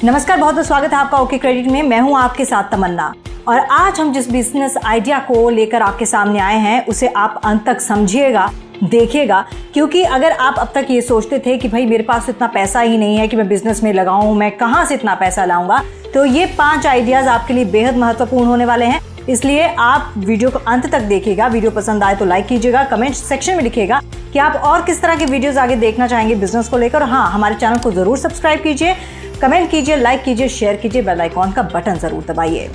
नमस्कार, बहुत बहुत स्वागत है आपका ओके क्रेडिट में। मैं हूं आपके साथ तमन्ना और आज हम जिस बिजनेस आइडिया को लेकर आपके सामने आए हैं उसे आप अंत तक समझिएगा, देखिएगा, क्योंकि अगर आप अब तक ये सोचते थे कि भाई मेरे पास इतना पैसा ही नहीं है कि मैं बिजनेस में लगाऊं, मैं कहां से इतना पैसा लाऊंगा, तो ये 5 आइडियाज आपके लिए बेहद महत्वपूर्ण होने वाले हैं। इसलिए आप वीडियो को अंत तक देखिएगा। वीडियो पसंद आए तो लाइक कीजिएगा, कमेंट सेक्शन में लिखिएगा कि आप और किस तरह के वीडियोस आगे देखना चाहेंगे बिजनेस को लेकर। हाँ, हमारे चैनल को जरूर सब्सक्राइब कीजिए, कमेंट कीजिए, लाइक कीजिए, शेयर कीजिए, बेल आइकॉन का बटन जरूर दबाइए।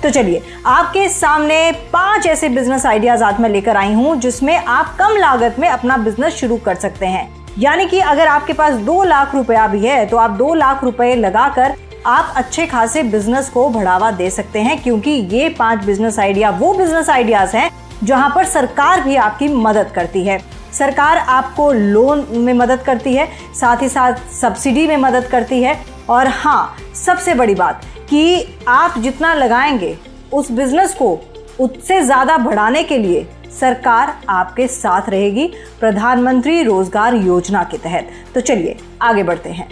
तो चलिए, आपके सामने 5 ऐसे बिजनेस आइडियाज आज मैं लेकर आई हूं जिसमें आप कम लागत में अपना बिजनेस शुरू कर सकते हैं। यानी कि अगर आपके पास 2 लाख रुपया भी है तो आप 2 लाख रुपए लगाकर आप अच्छे खासे बिजनेस को बढ़ावा दे सकते हैं, क्योंकि ये 5 बिजनेस आइडिया वो बिजनेस आइडियाज हैं जहां पर सरकार भी आपकी मदद करती है। सरकार आपको लोन में मदद करती है, साथ ही साथ सब्सिडी में मदद करती है। और हाँ, सबसे बड़ी बात कि आप जितना लगाएंगे उस बिजनेस को उससे ज्यादा बढ़ाने के लिए सरकार आपके साथ रहेगी प्रधानमंत्री रोजगार योजना के तहत। तो चलिए आगे बढ़ते हैं।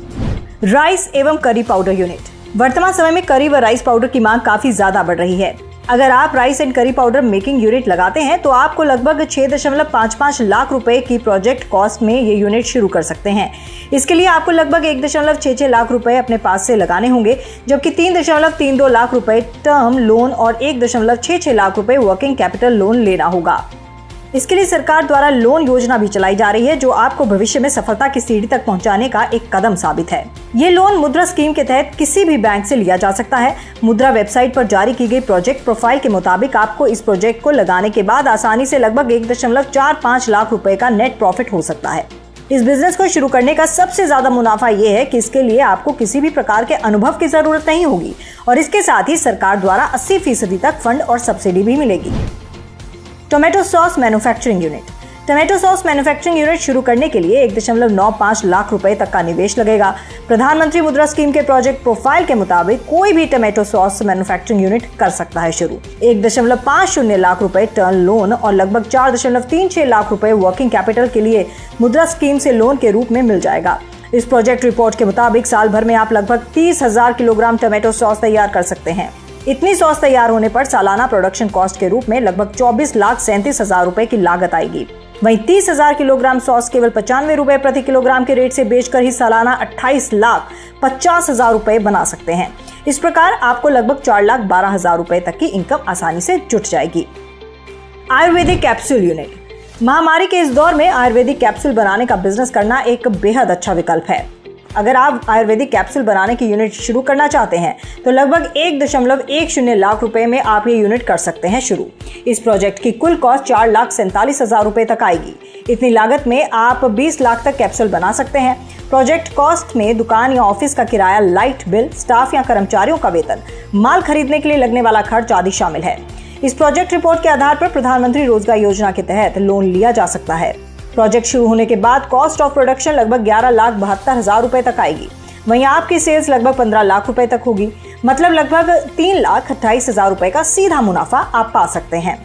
राइस एवं करी पाउडर यूनिट। वर्तमान समय में करी व राइस पाउडर की मांग काफी ज्यादा बढ़ रही है। अगर आप rice and curry powder making unit लगाते हैं तो आपको लगभग 6.55 लाख रुपए की प्रोजेक्ट कॉस्ट में ये यूनिट शुरू कर सकते हैं। इसके लिए आपको लगभग 1.66 लाख रुपए अपने पास से लगाने होंगे, जबकि 3.32 लाख रुपए टर्म लोन और 1.66 लाख रुपए वर्किंग कैपिटल लोन लेना होगा। इसके लिए सरकार द्वारा लोन योजना भी चलाई जा रही है, जो आपको भविष्य में सफलता की सीढ़ी तक पहुंचाने का एक कदम साबित है। ये लोन मुद्रा स्कीम के तहत किसी भी बैंक से लिया जा सकता है। मुद्रा वेबसाइट पर जारी की गई प्रोजेक्ट प्रोफाइल के मुताबिक आपको इस प्रोजेक्ट को लगाने के बाद आसानी से लगभग 1.45 लाख रुपए का नेट प्रॉफिट हो सकता है। इस बिजनेस को शुरू करने का सबसे ज्यादा मुनाफा ये है कि इसके लिए आपको किसी भी प्रकार के अनुभव की जरूरत नहीं होगी और इसके साथ ही सरकार द्वारा 80% तक फंड और सब्सिडी भी मिलेगी। Tomato sauce manufacturing unit. Tomato sauce manufacturing unit शुरू करने के लिए 1.95 लाख रुपए तक का निवेश लगेगा। प्रधानमंत्री मुद्रा स्कीम के प्रोजेक्ट प्रोफाइल के मुताबिक कोई भी टोमेटो सॉस मैन्युफैक्चरिंग यूनिट कर सकता है शुरू। 1.50 लाख रुपए टर्म लोन और लगभग 4.36 लाख रुपए वर्किंग कैपिटल के लिए मुद्रा स्कीम से लोन के रूप में मिल जाएगा। इस प्रोजेक्ट रिपोर्ट के मुताबिक साल भर में आप लगभग 30,000 किलोग्राम टोमेटो सॉस तैयार कर सकते हैं। इतनी सॉस तैयार होने पर सालाना प्रोडक्शन कॉस्ट के रूप में लगभग 24,37,000 रुपए की लागत आएगी। वहीं 30,000 किलोग्राम सॉस केवल 95 रुपए प्रति किलोग्राम के रेट से बेचकर ही सालाना 28,50,000 रुपए बना सकते हैं। इस प्रकार आपको लगभग 4,12,000 रुपए तक की इनकम आसानी से जुट जाएगी। Ayurvedic capsule unit. महामारी के इस दौर में आयुर्वेदिक कैप्सूल बनाने का बिजनेस करना एक बेहद अच्छा विकल्प है। अगर आप आयुर्वेदिक कैप्सूल बनाने की यूनिट शुरू करना चाहते हैं तो लगभग 1.10 लाख रुपए में आप ये यूनिट कर सकते हैं शुरू। इस प्रोजेक्ट की कुल कॉस्ट 4,47,000 रुपए तक आएगी। इतनी लागत में आप 20 लाख तक कैप्सूल बना सकते हैं। प्रोजेक्ट कॉस्ट में दुकान या ऑफिस का किराया, लाइट बिल, स्टाफ या कर्मचारियों का वेतन, माल खरीदने के लिए लगने वाला खर्च आदि शामिल है। इस प्रोजेक्ट रिपोर्ट के आधार पर प्रधानमंत्री रोजगार योजना के तहत लोन लिया जा सकता है। प्रोजेक्ट शुरू होने के बाद कॉस्ट ऑफ प्रोडक्शन लगभग 11,72,000 रुपए तक आएगी। वहीं आपकी सेल्स लगभग 15 लाख रुपए तक होगी, मतलब लगभग 3,28,000 रुपए का सीधा मुनाफा आप पा सकते हैं।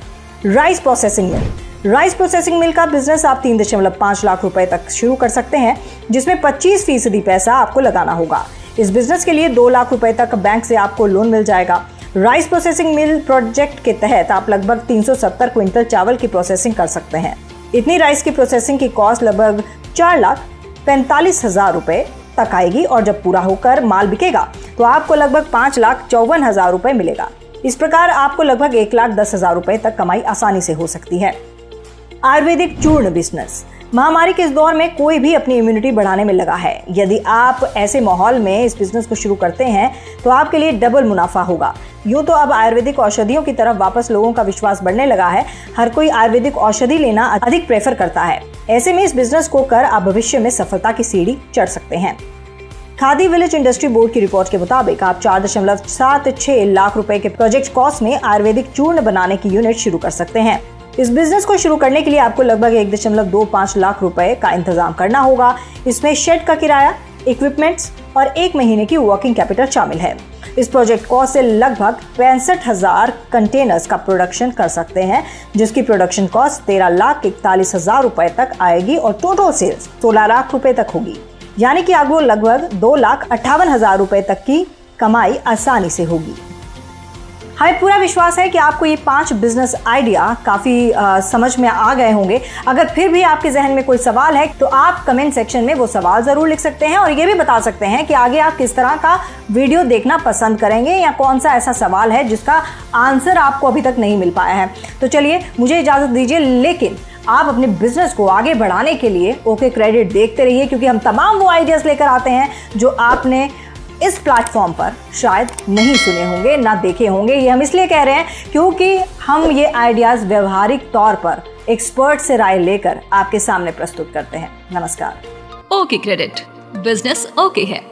राइस प्रोसेसिंग मिल। राइस प्रोसेसिंग मिल का बिजनेस आप 3.5 लाख रुपए तक शुरू कर सकते हैं, जिसमें 25% पैसा आपको लगाना होगा। इस बिजनेस के लिए 2 लाख रुपए तक बैंक से आपको लोन मिल जाएगा। राइस प्रोसेसिंग मिल प्रोजेक्ट के तहत आप लगभग 370 क्विंटल चावल की प्रोसेसिंग कर सकते हैं। इतनी राइस की प्रोसेसिंग की कॉस्ट लगभग 4,45,000 रुपए तक आएगी और जब पूरा होकर माल बिकेगा तो आपको लगभग 5,54,000 रुपए मिलेगा। इस प्रकार आपको लगभग 1,10,000 रुपए तक कमाई आसानी से हो सकती है। आयुर्वेदिक चूर्ण बिजनेस। महामारी के इस दौर में कोई भी अपनी इम्यूनिटी बढ़ाने में लगा है। यदि आप ऐसे माहौल में इस बिजनेस को शुरू करते हैं तो आपके लिए डबल मुनाफा होगा। यूं तो अब आयुर्वेदिक औषधियों की तरफ वापस लोगों का विश्वास बढ़ने लगा है। हर कोई आयुर्वेदिक औषधि लेना अधिक प्रेफर करता है। ऐसे में इस बिजनेस को कर आप भविष्य में सफलता की सीढ़ी चढ़ सकते हैं। खादी विलेज इंडस्ट्री बोर्ड की रिपोर्ट के मुताबिक आप 4.76 लाख रुपए के प्रोजेक्ट कॉस्ट में आयुर्वेदिक चूर्ण बनाने की यूनिट शुरू कर सकते हैं। इस बिजनेस को शुरू करने के लिए आपको लगभग 1.25 लाख रुपए का इंतजाम करना होगा। इसमें शेड का किराया, इक्विपमेंट्स और 1 महीने की वर्किंग कैपिटल शामिल है। इस प्रोजेक्ट कॉस्ट से लगभग 65,000 कंटेनर्स का प्रोडक्शन कर सकते हैं, जिसकी प्रोडक्शन कॉस्ट 13,41,000 रुपए तक आएगी और टोटल सेल्स 16 लाख रुपए तक होगी। यानी कि आपको लगभग 2,58,000 रुपए तक की कमाई आसानी से होगी। हमें पूरा विश्वास है कि आपको ये 5 बिजनेस आइडिया काफ़ी समझ में आ गए होंगे। अगर फिर भी आपके जहन में कोई सवाल है तो आप कमेंट सेक्शन में वो सवाल ज़रूर लिख सकते हैं और ये भी बता सकते हैं कि आगे आप किस तरह का वीडियो देखना पसंद करेंगे या कौन सा ऐसा सवाल है जिसका आंसर आपको अभी तक नहीं मिल पाया है। तो चलिए मुझे इजाज़त दीजिए, लेकिन आप अपने बिजनेस को आगे बढ़ाने के लिए ओके क्रेडिट देखते रहिए, क्योंकि हम तमाम वो आइडियाज़ लेकर आते हैं जो आपने इस प्लेटफॉर्म पर शायद नहीं सुने होंगे, ना देखे होंगे। ये हम इसलिए कह रहे हैं क्योंकि हम ये आइडियाज़ व्यवहारिक तौर पर एक्सपर्ट से राय लेकर आपके सामने प्रस्तुत करते हैं। नमस्कार। ओके क्रेडिट, बिजनेस ओके है।